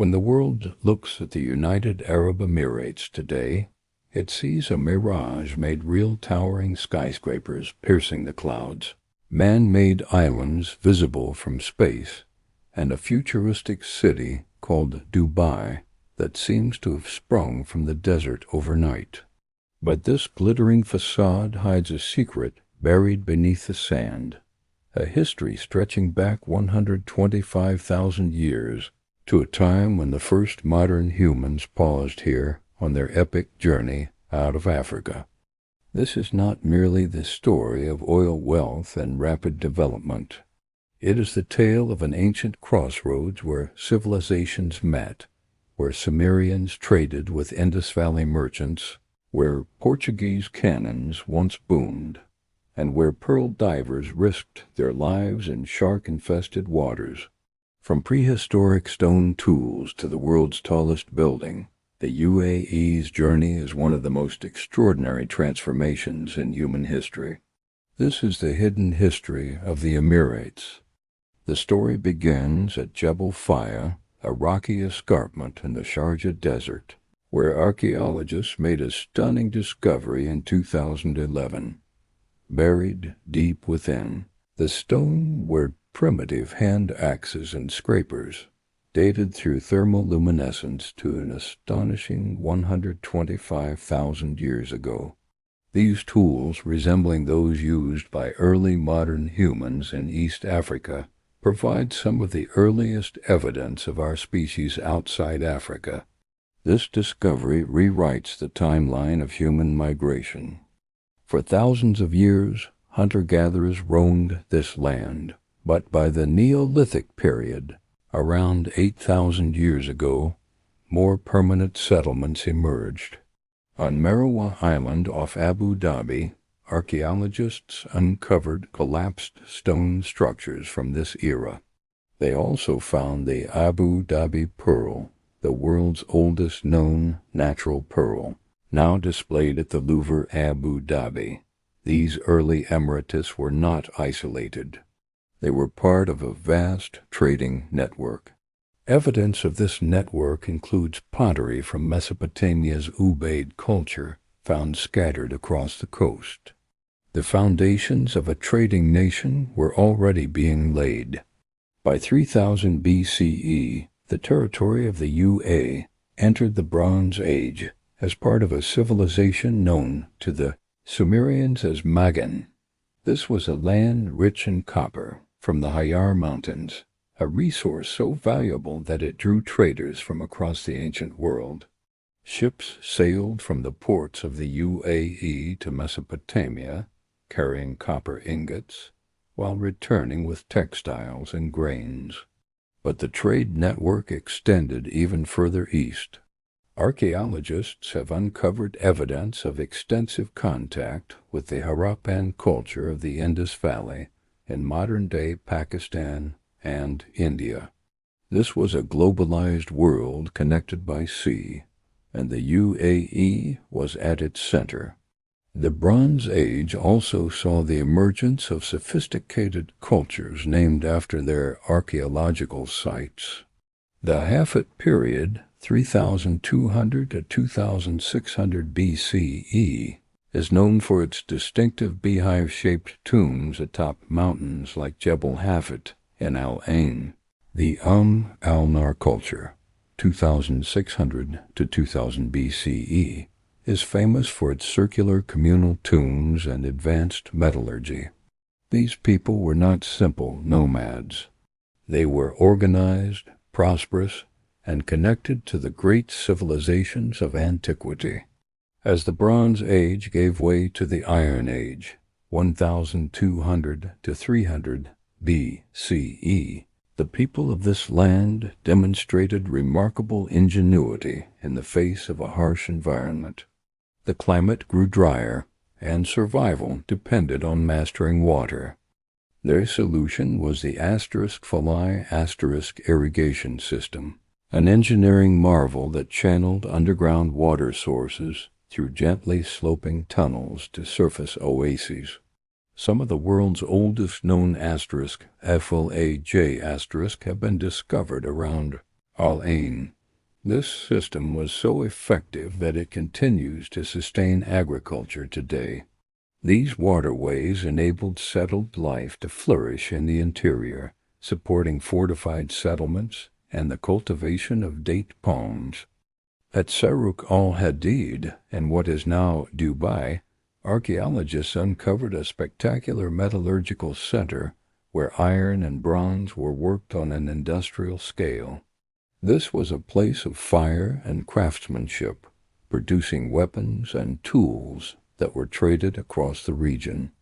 When the world looks at the United Arab Emirates today, it sees a mirage made real towering skyscrapers piercing the clouds, man-made islands visible from space, and a futuristic city called Dubai that seems to have sprung from the desert overnight. But this glittering facade hides a secret buried beneath the sand, a history stretching back 125,000 years to a time when the first modern humans paused here on their epic journey out of Africa. This is not merely the story of oil wealth and rapid development. It is the tale of an ancient crossroads where civilizations met, where Sumerians traded with Indus Valley merchants, where Portuguese cannons once boomed, and where pearl divers risked their lives in shark-infested waters. From prehistoric stone tools to the world's tallest building, the UAE's journey is one of the most extraordinary transformations in human history. This is the hidden history of the Emirates. The story begins at Jebel Faya, a rocky escarpment in the Sharjah desert, where archaeologists made a stunning discovery in 2011. Buried deep within, the stone were primitive hand axes and scrapers, dated through thermoluminescence to an astonishing 125,000 years ago. These tools, resembling those used by early modern humans in East Africa, provide some of the earliest evidence of our species outside Africa. This discovery rewrites the timeline of human migration. For thousands of years, hunter-gatherers roamed this land, but by the Neolithic period, around 8,000 years ago, more permanent settlements emerged. On Marawah Island off Abu Dhabi, archaeologists uncovered collapsed stone structures from this era. They also found the Abu Dhabi pearl, the world's oldest known natural pearl, now displayed at the Louvre Abu Dhabi. These early Emirates were not isolated. They were part of a vast trading network. Evidence of this network includes pottery from Mesopotamia's Ubaid culture found scattered across the coast. The foundations of a trading nation were already being laid. By 3000 BCE, the territory of the UAE entered the Bronze Age as part of a civilization known to the Sumerians as Magan. This was a land rich in copper from the Hayar Mountains, a resource so valuable that it drew traders from across the ancient world. Ships sailed from the ports of the UAE to Mesopotamia, carrying copper ingots, while returning with textiles and grains. But the trade network extended even further east. Archaeologists have uncovered evidence of extensive contact with the Harappan culture of the Indus Valley in modern-day Pakistan and India. This was a globalized world connected by sea, and the UAE was at its center. The Bronze Age also saw the emergence of sophisticated cultures named after their archaeological sites. The Hafid period, 3200 to 2600 BCE, is known for its distinctive beehive-shaped tombs atop mountains like Jebel Hafid in Al Ain. The Al-Nar culture, 2600 to 2000 BCE, is famous for its circular communal tombs and advanced metallurgy. These people were not simple nomads. They were organized, prosperous, and connected to the great civilizations of antiquity. As the Bronze Age gave way to the Iron Age, 1200 to 300 BCE, the people of this land demonstrated remarkable ingenuity in the face of a harsh environment. The climate grew drier, and survival depended on mastering water. Their solution was the Falaj irrigation system, an engineering marvel that channeled underground water sources through gently sloping tunnels to surface oases. Some of the world's oldest known Falaj have been discovered around Al-Ain. This system was so effective that it continues to sustain agriculture today. These waterways enabled settled life to flourish in the interior, supporting fortified settlements and the cultivation of date palms. At Saruq Al-Hadid, in what is now Dubai, archaeologists uncovered a spectacular metallurgical center where iron and bronze were worked on an industrial scale. This was a place of fire and craftsmanship, producing weapons and tools that were traded across the region.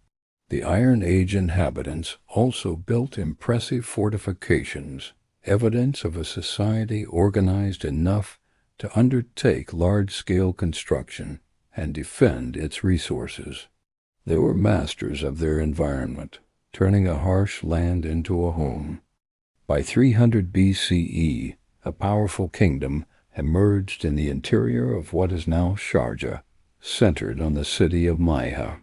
The Iron Age inhabitants also built impressive fortifications, evidence of a society organized enough to undertake large-scale construction and defend its resources. They were masters of their environment, turning a harsh land into a home. By 300 BCE, a powerful kingdom emerged in the interior of what is now Sharjah, centered on the city of Mleiha.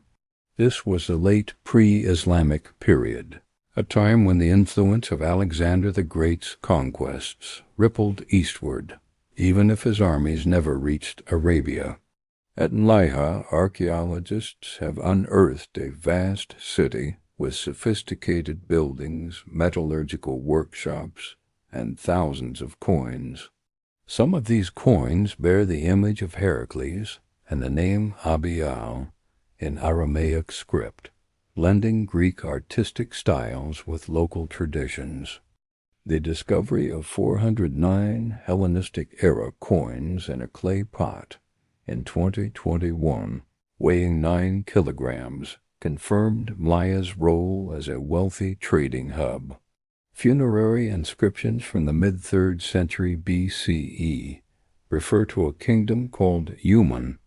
This was the late pre-Islamic period, a time when the influence of Alexander the Great's conquests rippled eastward, even if his armies never reached Arabia. At Mleiha, archaeologists have unearthed a vast city with sophisticated buildings, metallurgical workshops, and thousands of coins. Some of these coins bear the image of Heracles and the name Abial in Aramaic script, blending Greek artistic styles with local traditions. The discovery of 409 Hellenistic-era coins in a clay pot in 2021, weighing 9 kilograms, confirmed Mleiha's role as a wealthy trading hub. Funerary inscriptions from the mid-3rd century BCE refer to a kingdom called Uman,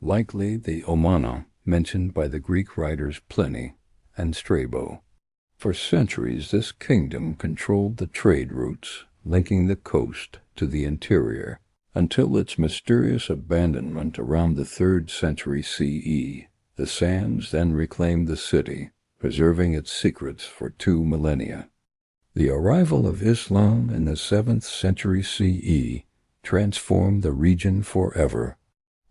likely the Omana mentioned by the Greek writers Pliny and Strabo. For centuries, this kingdom controlled the trade routes linking the coast to the interior, until its mysterious abandonment around the 3rd century CE. The sands then reclaimed the city, preserving its secrets for 2 millennia. The arrival of Islam in the 7th century CE transformed the region forever.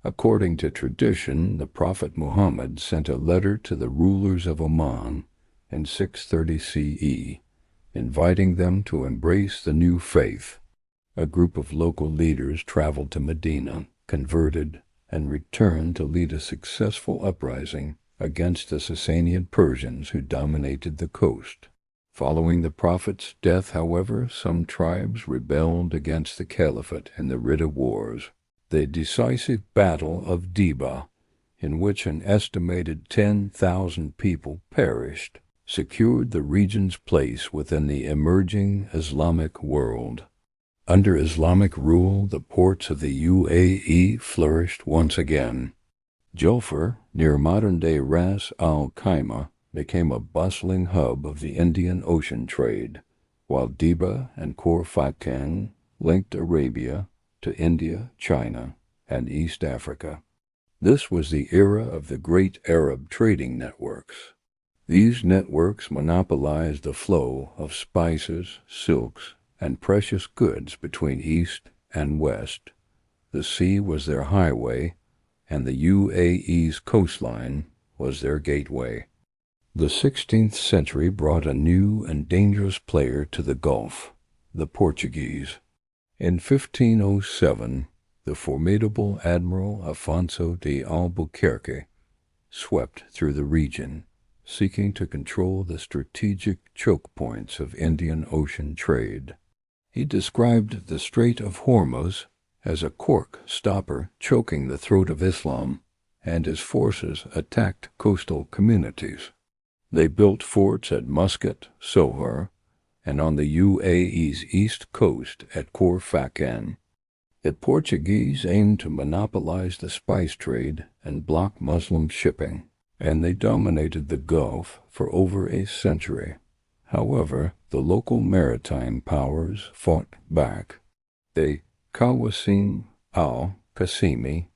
According to tradition, the Prophet Muhammad sent a letter to the rulers of Oman in 630 CE, inviting them to embrace the new faith. A group of local leaders traveled to Medina, converted, and returned to lead a successful uprising against the Sasanian Persians who dominated the coast. Following the Prophet's death, however, some tribes rebelled against the Caliphate in the Ridda Wars. The decisive Battle of Deba, in which an estimated 10,000 people perished, secured the region's place within the emerging Islamic world. Under Islamic rule, the ports of the UAE flourished once again. Julfar, near modern-day Ras Al Khaimah, became a bustling hub of the Indian Ocean trade, while Deba and Khor Fakkan linked Arabia to India, China, and East Africa. This was the era of the great Arab trading networks. These networks monopolized the flow of spices, silks, and precious goods between East and West. The sea was their highway, and the UAE's coastline was their gateway. The 16th century brought a new and dangerous player to the Gulf, the Portuguese. In 1507, the formidable Admiral Afonso de Albuquerque swept through the region, seeking to control the strategic choke points of Indian Ocean trade. He described the Strait of Hormuz as a cork stopper choking the throat of Islam, and his forces attacked coastal communities. They built forts at Muscat, Sohar, and on the UAE's east coast at Khor Fakkan. The Portuguese aimed to monopolize the spice trade and block Muslim shipping, and they dominated the Gulf for over a century. However, the local maritime powers fought back. The Qawasim al-Qasimi,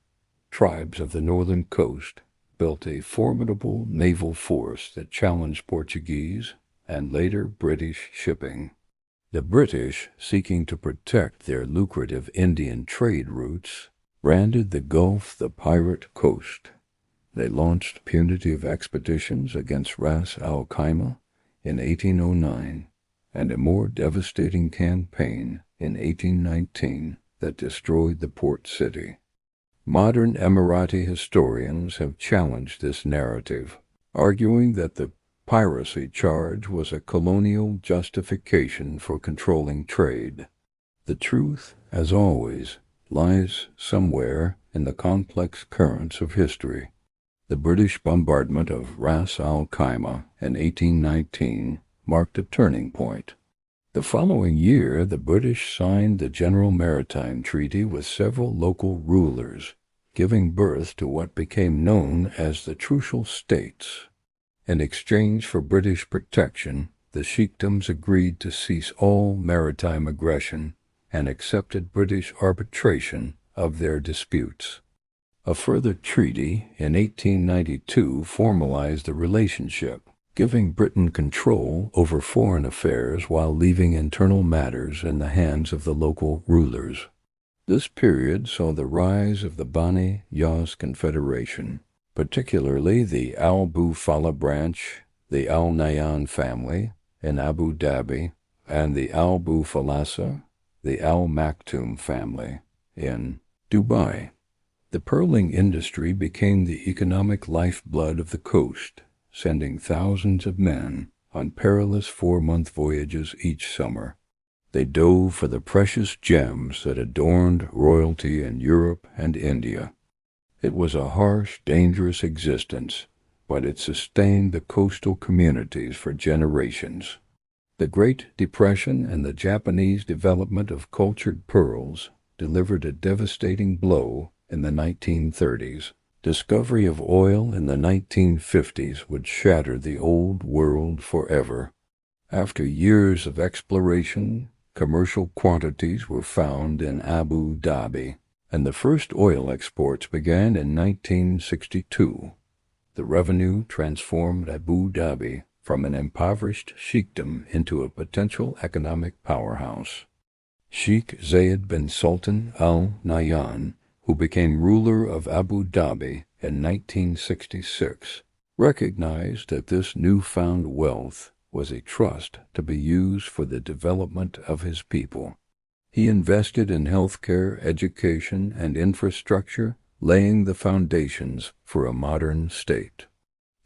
tribes of the northern coast, built a formidable naval force that challenged Portuguese and later British shipping. The British, seeking to protect their lucrative Indian trade routes, branded the Gulf the Pirate Coast. They launched punitive expeditions against Ras Al Khaimah in 1809 and a more devastating campaign in 1819 that destroyed the port city. Modern Emirati historians have challenged this narrative, arguing that the piracy charge was a colonial justification for controlling trade. The truth, as always, lies somewhere in the complex currents of history. The British bombardment of Ras Al Khaimah in 1819 marked a turning point. The following year, the British signed the General Maritime Treaty with several local rulers, giving birth to what became known as the Trucial States. In exchange for British protection, the Sheikdoms agreed to cease all maritime aggression and accepted British arbitration of their disputes. A further treaty in 1892 formalized the relationship, giving Britain control over foreign affairs while leaving internal matters in the hands of the local rulers. This period saw the rise of the Bani Yas Confederation, particularly the Al Bufala branch, the Al Nahyan family in Abu Dhabi, and the Al Bufalasa, the Al Maktoum family in Dubai. The pearling industry became the economic lifeblood of the coast, sending thousands of men on perilous 4-month voyages each summer. They dove for the precious gems that adorned royalty in Europe and India. It was a harsh, dangerous existence, but it sustained the coastal communities for generations. The Great Depression and the Japanese development of cultured pearls delivered a devastating blow in the 1930s. Discovery of oil in the 1950s would shatter the old world forever. After years of exploration, commercial quantities were found in Abu Dhabi, and the first oil exports began in 1962. The revenue transformed Abu Dhabi from an impoverished sheikdom into a potential economic powerhouse. Sheikh Zayed bin Sultan Al Nahyan, who became ruler of Abu Dhabi in 1966, recognized that this newfound wealth was a trust to be used for the development of his people. He invested in healthcare, education, and infrastructure, laying the foundations for a modern state.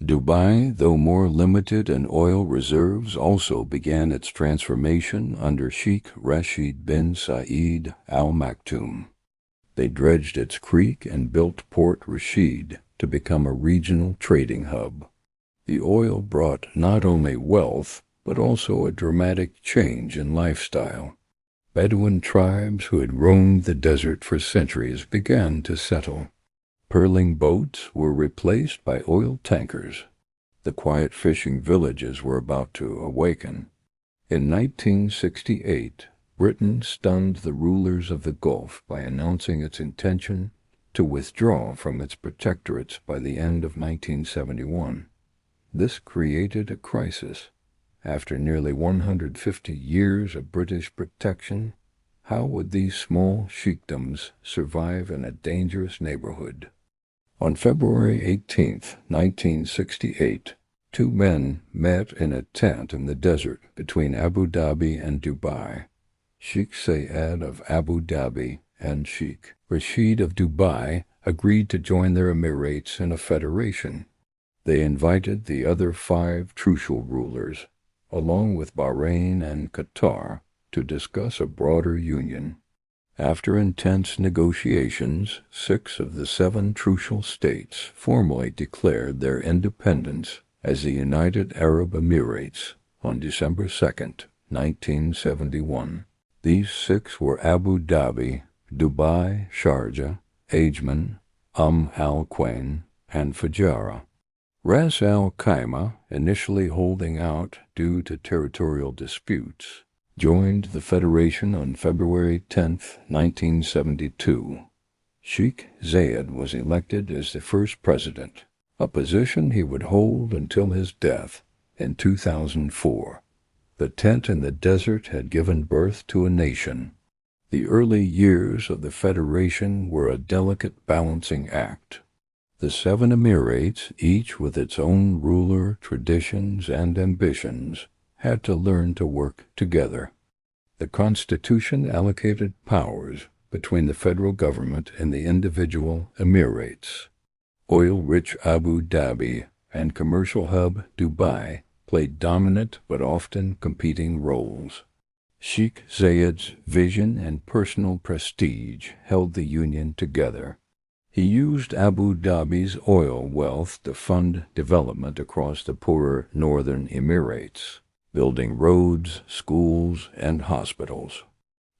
Dubai, though more limited in oil reserves, also began its transformation under Sheikh Rashid bin Zayed Al Maktoum. They dredged its creek and built Port Rashid to become a regional trading hub. The oil brought not only wealth, but also a dramatic change in lifestyle. Bedouin tribes who had roamed the desert for centuries began to settle. Pearling boats were replaced by oil tankers. The quiet fishing villages were about to awaken. In 1968, Britain stunned the rulers of the Gulf by announcing its intention to withdraw from its protectorates by the end of 1971. This created a crisis. After nearly 150 years of British protection, how would these small sheikdoms survive in a dangerous neighborhood? On February 18, 1968, two men met in a tent in the desert between Abu Dhabi and Dubai. Sheikh Zayed of Abu Dhabi and Sheikh Rashid of Dubai agreed to join their emirates in a federation. They invited the other 5 Trucial rulers, along with Bahrain and Qatar, to discuss a broader union. After intense negotiations, 6 of the 7 Trucial states formally declared their independence as the United Arab Emirates on December 2, 1971. These 6 were Abu Dhabi, Dubai, Sharjah, Ajman, Al-Quain, and Fujairah. Ras Al Khaimah, initially holding out due to territorial disputes, joined the federation on February 10, 1972. Sheikh Zayed was elected as the first president, a position he would hold until his death in 2004. The tent in the desert had given birth to a nation. The early years of the Federation were a delicate balancing act. The 7 Emirates, each with its own ruler, traditions, and ambitions, had to learn to work together. The Constitution allocated powers between the federal government and the individual Emirates. Oil-rich Abu Dhabi and commercial hub Dubai played dominant but often competing roles. Sheikh Zayed's vision and personal prestige held the union together. He used Abu Dhabi's oil wealth to fund development across the poorer northern Emirates, building roads, schools, and hospitals.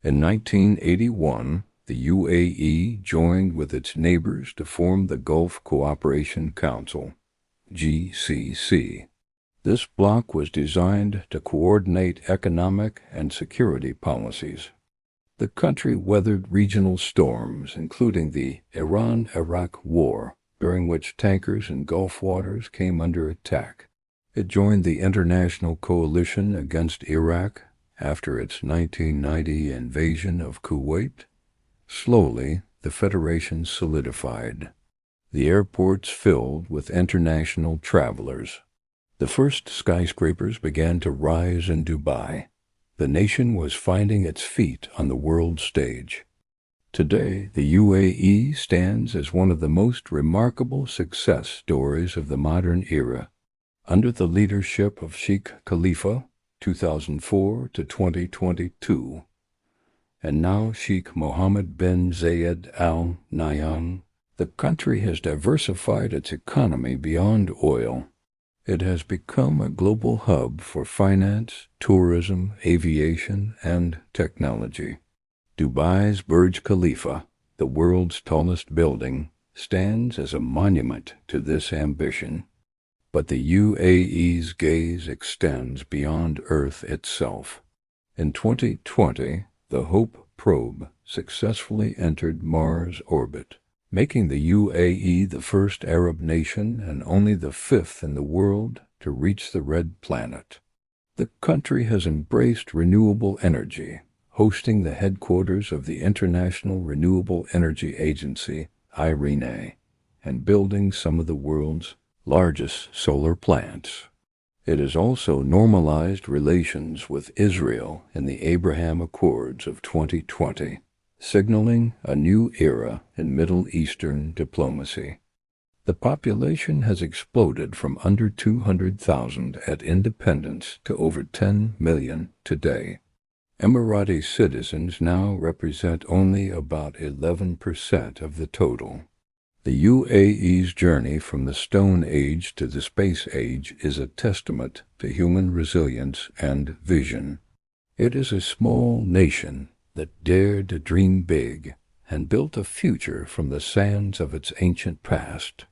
In 1981, the UAE joined with its neighbors to form the Gulf Cooperation Council, GCC. This bloc was designed to coordinate economic and security policies. The country weathered regional storms, including the Iran-Iraq War, during which tankers in Gulf waters came under attack. It joined the international coalition against Iraq after its 1990 invasion of Kuwait. Slowly, the Federation solidified. The airports filled with international travelers. The first skyscrapers began to rise in Dubai. The nation was finding its feet on the world stage. Today, the UAE stands as one of the most remarkable success stories of the modern era. Under the leadership of Sheikh Khalifa, 2004 to 2022, and now Sheikh Mohammed bin Zayed Al Nahyan, the country has diversified its economy beyond oil. It has become a global hub for finance, tourism, aviation, and technology. Dubai's Burj Khalifa, the world's tallest building, stands as a monument to this ambition. But the UAE's gaze extends beyond Earth itself. In 2020, the Hope probe successfully entered Mars orbit, making the UAE the first Arab nation and only the 5th in the world to reach the Red Planet. The country has embraced renewable energy, hosting the headquarters of the International Renewable Energy Agency, IRENA, and building some of the world's largest solar plants. It has also normalized relations with Israel in the Abraham Accords of 2020. Signaling a new era in Middle Eastern diplomacy. The population has exploded from under 200,000 at independence to over 10 million today. Emirati citizens now represent only about 11% of the total. The UAE's journey from the Stone Age to the Space Age is a testament to human resilience and vision. It is a small nation that dared to dream big and built a future from the sands of its ancient past.